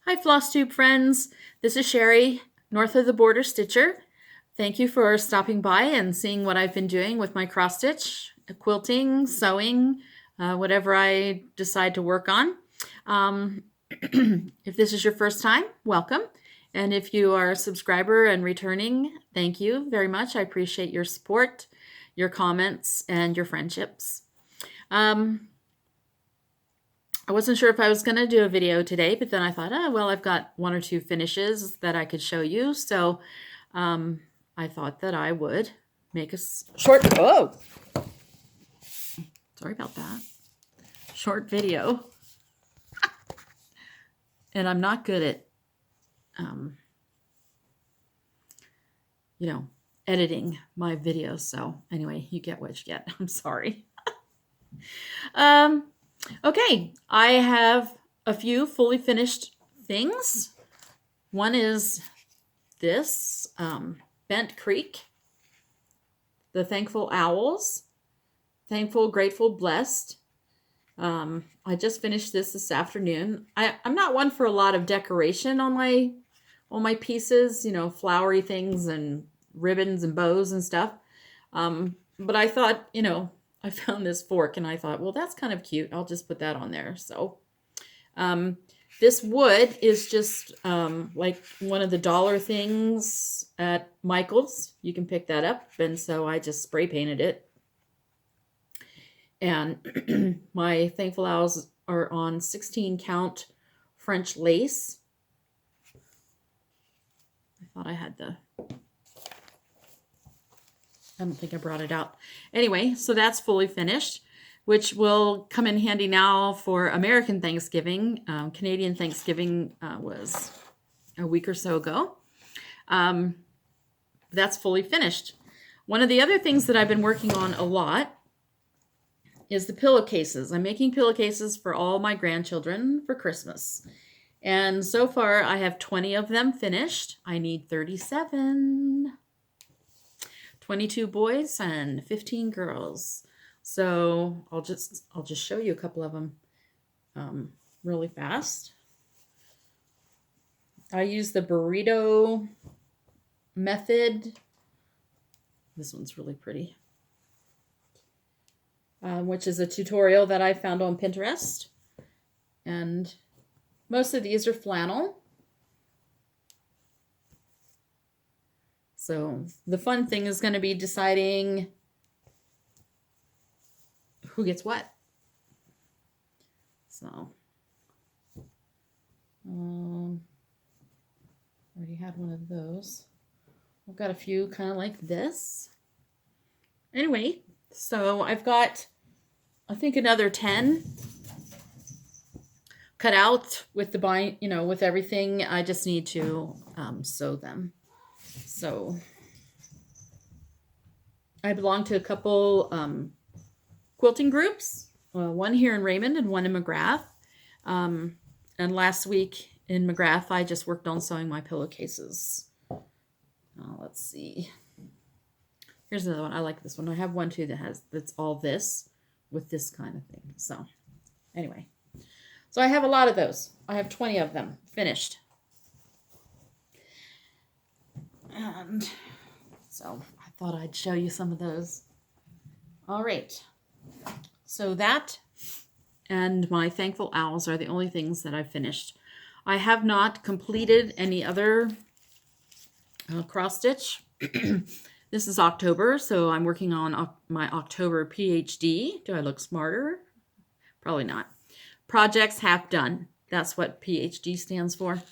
Hi Flosstube friends, this is Sherry, north of the border stitcher. Thank you for stopping by and seeing what I've been doing with my cross stitch, quilting, sewing, whatever I decide to work on. If this is your first time, welcome. And if you are a subscriber and returning, thank you very much. I appreciate your support, your comments, and your friendships. I wasn't sure if I was going to do a video today, but then I thought, oh, well, I've got one or two finishes that I could show you. So I thought that I would make a short, oh, sorry about that, short video. And I'm not good at, editing my videos. So anyway, you get what you get. I'm sorry. Okay, I have a few fully finished things. One is this, Bent Creek, the Thankful Owls, Thankful, Grateful, Blessed. I just finished this afternoon. I'm not one for a lot of decoration on my pieces, flowery things and ribbons and bows and stuff. But I thought, I found this fork and I thought, well, that's kind of cute. I'll just put that on there. So this wood is just like one of the dollar things at Michael's. You can pick that up. And so I just spray painted it. And my Thankful Owls are on 16 count French lace. I thought I had I don't think I brought it out. Anyway, so that's fully finished, which will come in handy now for American Thanksgiving. Canadian Thanksgiving was a week or so ago. That's fully finished. One of the other things that I've been working on a lot is the pillowcases. I'm making pillowcases for all my grandchildren for Christmas. And so far I have 20 of them finished. I need 37. 22 boys and 15 girls. So I'll just show you a couple of them really fast. I use the burrito method. This one's really pretty. Which is a tutorial that I found on Pinterest. And most of these are flannel. So the fun thing is going to be deciding who gets what. So, already had one of those. I've got a few kind of like this. Anyway, so I've got, I think, another 10 cut out with the bind, with everything. I just need to sew them. So I belong to a couple quilting groups, one here in Raymond and one in McGrath. And last week in McGrath, I just worked on sewing my pillowcases. Let's see. Here's another one. I like this one. I have one too that's all this with this kind of thing. So anyway, so I have a lot of those. I have 20 of them finished. And so I thought I'd show you some of those. All right. So that and my Thankful Owls are the only things that I've finished. I have not completed any other cross stitch. This is October, so I'm working on my October PhD. Do I look smarter? Probably not. Projects half done. That's what PhD stands for.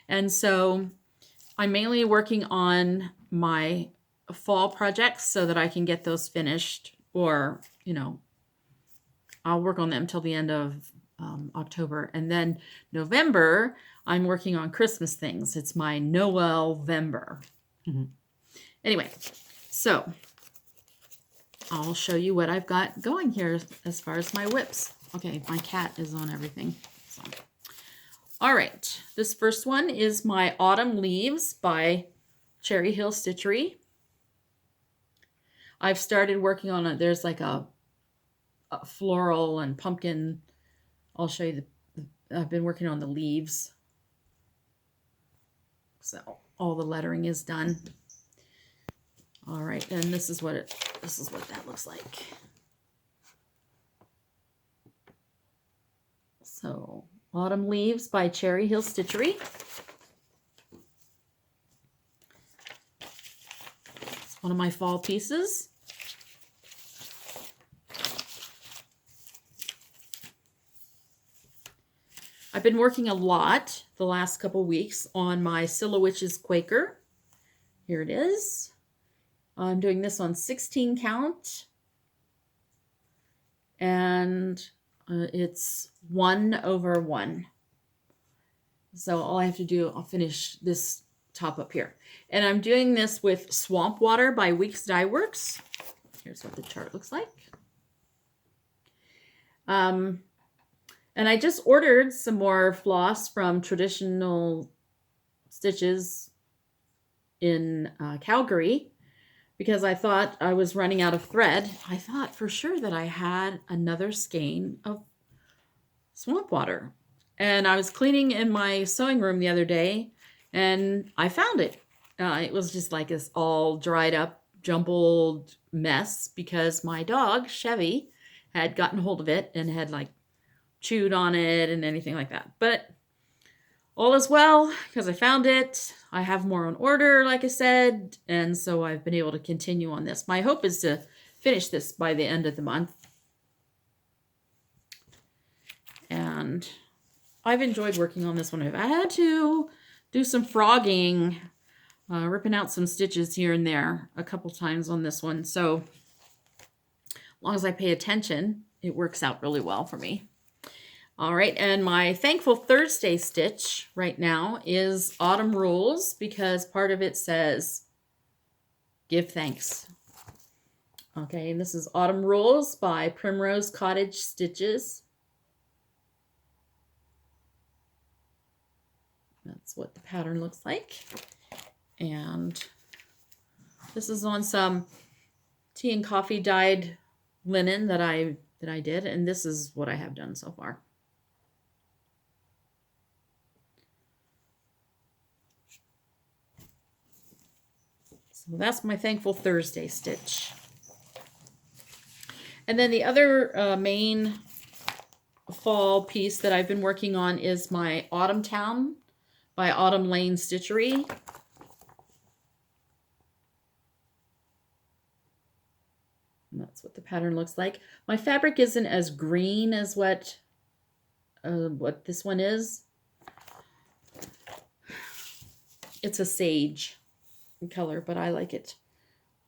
And so I'm mainly working on my fall projects so that I can get those finished, or, I'll work on them till the end of October. And then November, I'm working on Christmas things. It's my Noel-vember. Anyway, so I'll show you what I've got going here as far as my whips. Okay, my cat is on everything. So. All right, this first one is my Autumn Leaves by Cherry Hill Stitchery. I've started working on it. There's like a floral and pumpkin. I'll show you I've been working on the leaves. So all the lettering is done. All right, and this is what that looks like. So Autumn Leaves by Cherry Hill Stitchery. It's one of my fall pieces. I've been working a lot the last couple weeks on my Silhowitches Quaker. Here it is. I'm doing this on 16 count. And it's 1/1. So all I have to do, I'll finish this top up here. And I'm doing this with Swamp Water by Weeks Dye Works. Here's what the chart looks like. And I just ordered some more floss from Traditional Stitches in Calgary because I thought I was running out of thread. I thought for sure that I had another skein of Swamp Water. And I was cleaning in my sewing room the other day and I found it. It was just like this all dried up, jumbled mess because my dog, Chevy, had gotten hold of it and had like chewed on it and anything like that. But all is well because I found it. I have more on order, like I said, and so I've been able to continue on this. My hope is to finish this by the end of the month. And I've enjoyed working on this one. I had to do some frogging, ripping out some stitches here and there a couple times on this one. So as long as I pay attention, it works out really well for me. All right, and my Thankful Thursday stitch right now is Autumn Rules because part of it says, give thanks. Okay, and this is Autumn Rules by Primrose Cottage Stitches. That's what the pattern looks like. And this is on some tea and coffee dyed linen that I did, and this is what I have done so far. So that's my Thankful Thursday stitch. And then the other main fall piece that I've been working on is my Autumn Towne by Autumn Lane Stitchery. And that's what the pattern looks like. My fabric isn't as green as what this one is. It's a sage color, but I like it.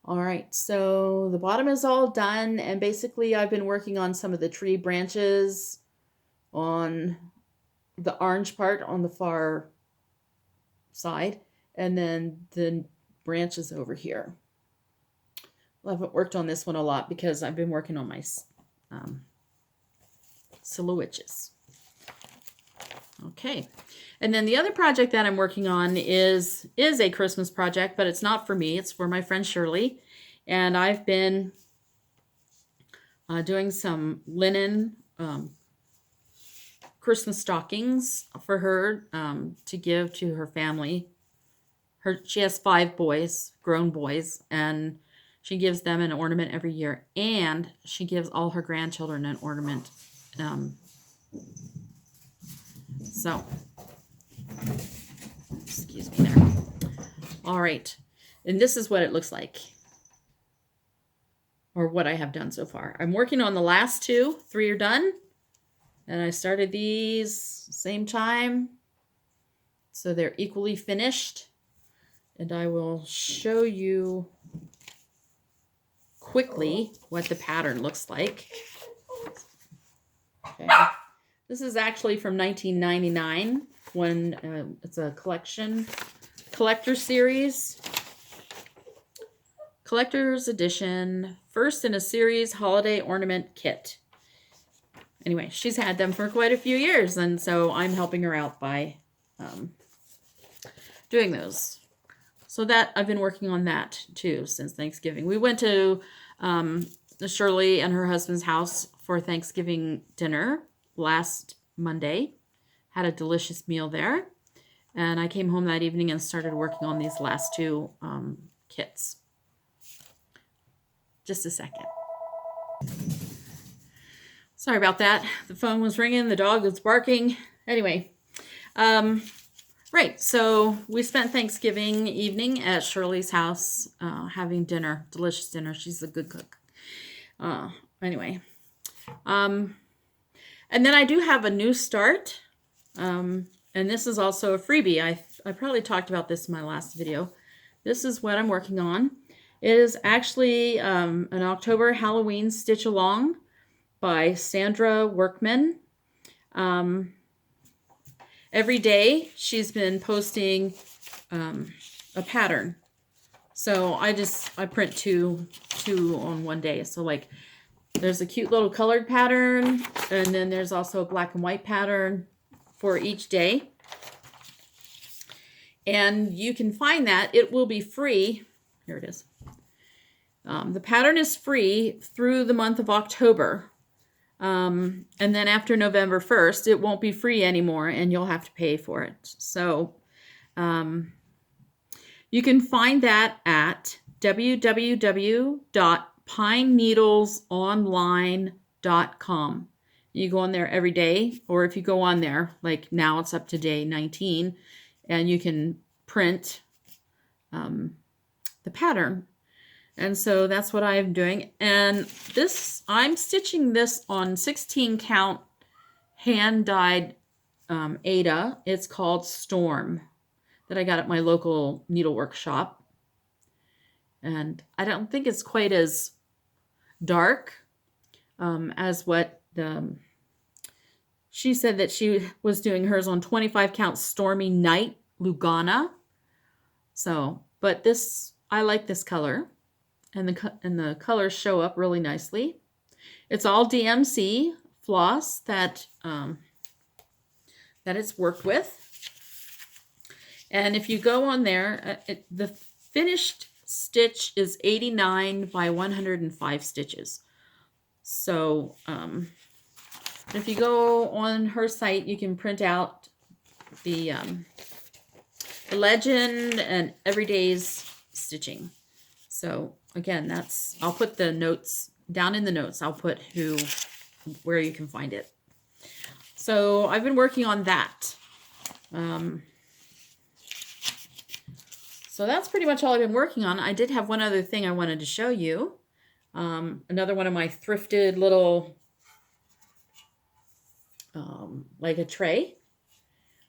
All right, so the bottom is all done, and basically I've been working on some of the tree branches on the orange part on the far side, and then the branches over here. I haven't worked on this one a lot because I've been working on my Silhowitches. Okay, and then the other project that I'm working on is a Christmas project, but it's not for me. It's for my friend Shirley, and I've been doing some linen Christmas stockings for her to give to her family. She has 5 boys, grown boys, and she gives them an ornament every year, and she gives all her grandchildren an ornament. So, excuse me there. All right, and this is what it looks like, or what I have done so far. I'm working on the last 2. 3 are done, and I started these same time, so they're equally finished, and I will show you quickly what the pattern looks like. Okay. This is actually from 1999 when it's a collector series. Collector's edition, first in a series holiday ornament kit. Anyway, she's had them for quite a few years, and so I'm helping her out by doing those. So that I've been working on that too since Thanksgiving. We went to Shirley and her husband's house for Thanksgiving dinner last Monday. Had a delicious meal there. And I came home that evening and started working on these last two kits. Just a second. Sorry about that. The phone was ringing. The dog was barking. Anyway, right. So we spent Thanksgiving evening at Shirley's house having dinner, delicious dinner. She's a good cook. Anyway, and then I do have a new start. And this is also a freebie. I probably talked about this in my last video. This is what I'm working on. It is actually an October Halloween stitch along by Sandra Workman. Every day she's been posting a pattern. So I print two on one day. So like there's a cute little colored pattern, and then there's also a black and white pattern for each day. And you can find that. It will be free. Here it is. The pattern is free through the month of October. And then after November 1st, it won't be free anymore and you'll have to pay for it. So you can find that at www.pineneedlesonline.com. You go on there every day, or if you go on there, like now it's up to day 19, and you can print the pattern. And so that's what I'm doing. And this, I'm stitching this on 16 count hand-dyed Aida. It's called Storm, that I got at my local needlework shop. And I don't think it's quite as dark as what she said that she was doing hers on 25 count Stormy Night Lugana. So, but this, I like this color. And the colors show up really nicely. It's all DMC floss that it's worked with. And if you go on there, the finished stitch is 89 by 105 stitches. So if you go on her site, you can print out the legend and everyday's stitching. So again, that's, I'll put the notes down in the notes. I'll put where you can find it. So I've been working on that. So that's pretty much all I've been working on. I did have one other thing I wanted to show you. Another one of my thrifted little, like a tray.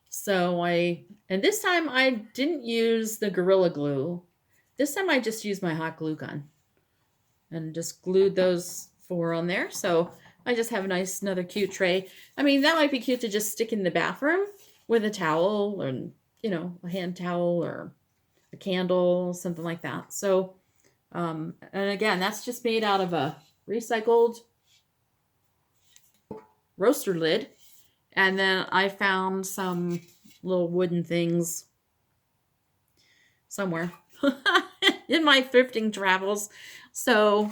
So and this time I didn't use the Gorilla Glue. This time I just used my hot glue gun and just glued those 4 on there. So I just have a nice, another cute tray. I mean, that might be cute to just stick in the bathroom with a towel, or, you know, a hand towel or a candle, something like that. So, and again, that's just made out of a recycled roaster lid. And then I found some little wooden things somewhere in my thrifting travels. So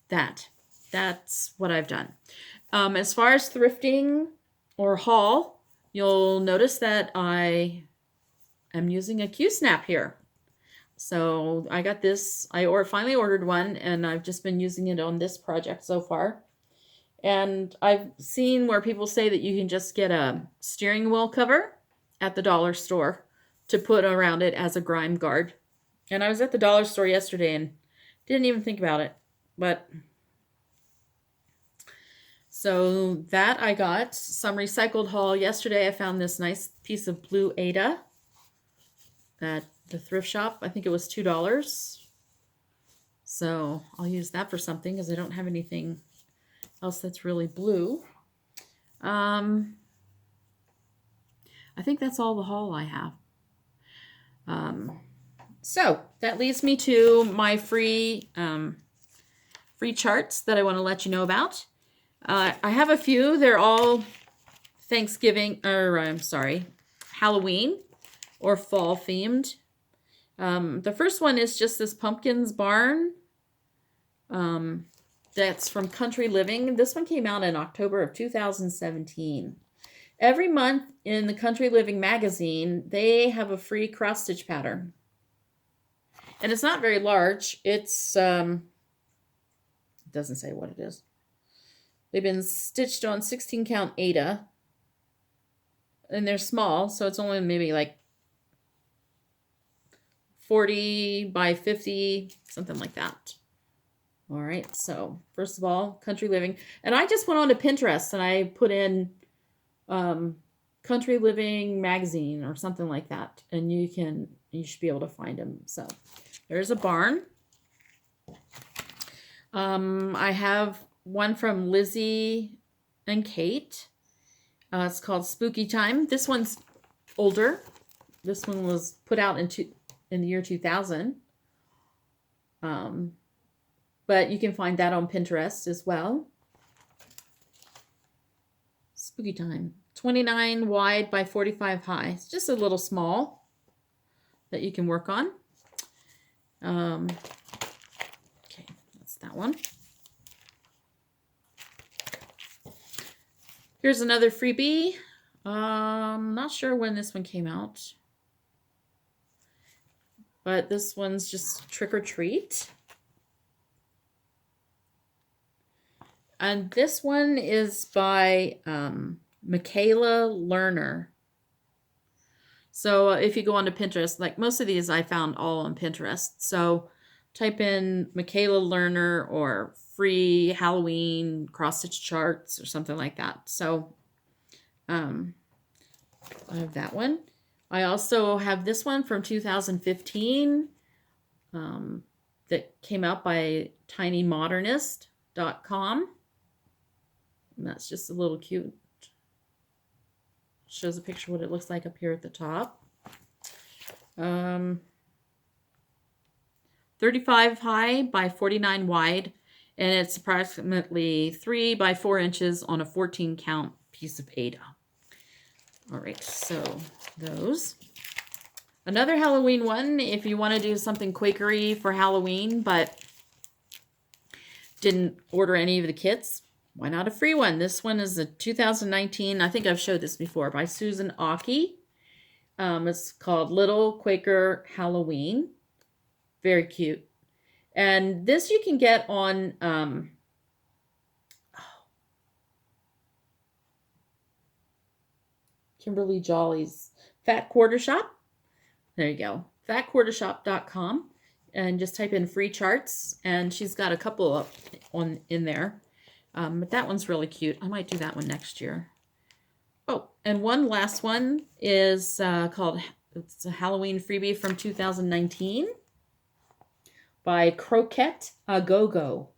that's what I've done. As far as thrifting or haul, you'll notice that I am using a Q-snap here. So I got this, I finally ordered one, and I've just been using it on this project so far. And I've seen where people say that you can just get a steering wheel cover at the dollar store to put around it as a grime guard. And I was at the dollar store yesterday and didn't even think about it. But so that I got some recycled haul. Yesterday I found this nice piece of blue Aida at the thrift shop. I think it was $2. So I'll use that for something because I don't have anything else that's really blue. I think that's all the haul I have. So that leads me to my free charts that I want to let you know about. I have a few. They're all Thanksgiving, or I'm sorry, Halloween or fall themed. The first one is just this Pumpkins Barn. That's from Country Living. This one came out in October of 2017. Every month in the Country Living magazine, they have a free cross stitch pattern. And it's not very large. It's, it doesn't say what it is. They've been stitched on 16 count Aida. And they're small, so it's only maybe like 40 by 50, something like that. All right, so first of all, Country Living. And I just went on to Pinterest and I put in Country Living magazine or something like that. And you should be able to find them. So there's a barn. I have one from Lizzie and Kate. It's called Spooky Time. This one's older. This one was put out in the year 2000. But you can find that on Pinterest as well. Spooky Time. 29 wide by 45 high. It's just a little small that you can work on. Okay, that's that one. Here's another freebie. Not sure when this one came out. But this one's just Trick or Treat. And this one is by Michaela Lerner. So if you go onto Pinterest, like most of these I found all on Pinterest. So type in Michaela Lerner or free Halloween cross-stitch charts or something like that. So I have that one. I also have this one from 2015 that came out by tinymodernist.com. And that's just a little cute. Shows a picture of what it looks like up here at the top. 35 high by 49 wide. And it's approximately 3 by 4 inches on a 14 count piece of Aida. All right, so those. Another Halloween one, if you want to do something Quakery for Halloween, but didn't order any of the kits, why not a free one? This one is a 2019, I think I've showed this before, by Susan Aki. It's called Little Quaker Halloween. Very cute. And this you can get on Kimberly Jolly's Fat Quarter Shop. There you go. fatquartershop.com. And just type in free charts. And she's got a couple up in there. But that one's really cute. I might do that one next year. Oh, and one last one is called, it's a Halloween freebie from 2019 by Croquette A Go-Go.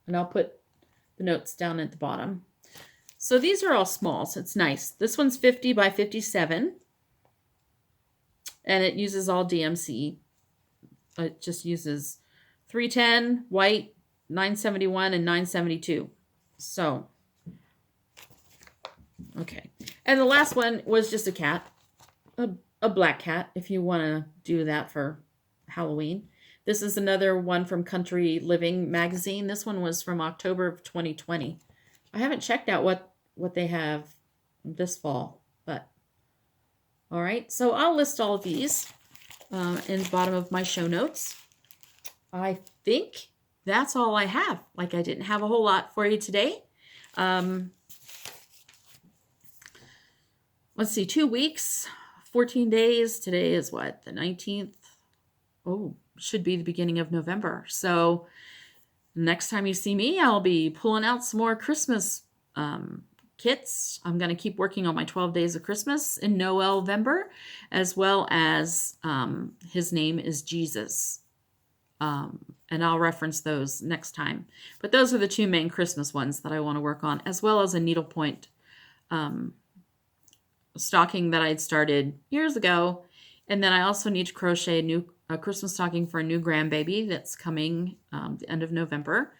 And I'll put the notes down at the bottom. So these are all small, so it's nice. This one's 50 by 57. And it uses all DMC. It just uses 310, white, 971, and 972. So, okay. And the last one was just a cat. A black cat, if you want to do that for Halloween. This is another one from Country Living magazine. This one was from October of 2020. I haven't checked out what they have this fall, but all right. So I'll list all of these in the bottom of my show notes. I think that's all I have. Like, I didn't have a whole lot for you today. Let's see, 2 weeks, 14 days. Today is what, the 19th? Oh, should be the beginning of November. So next time you see me, I'll be pulling out some more Christmas kits. I'm going to keep working on my 12 Days of Christmas in Noelvember, as well as His Name is Jesus. And I'll reference those next time. But those are the two main Christmas ones that I want to work on, as well as a needlepoint stocking that I'd started years ago. And then I also need to crochet a Christmas stocking for a new grandbaby that's coming the end of November.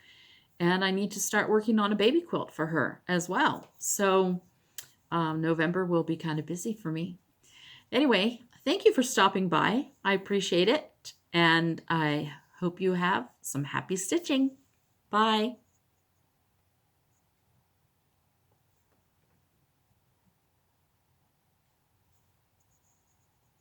And I need to start working on a baby quilt for her as well. So November will be kind of busy for me. Anyway, thank you for stopping by. I appreciate it. And I hope you have some happy stitching. Bye.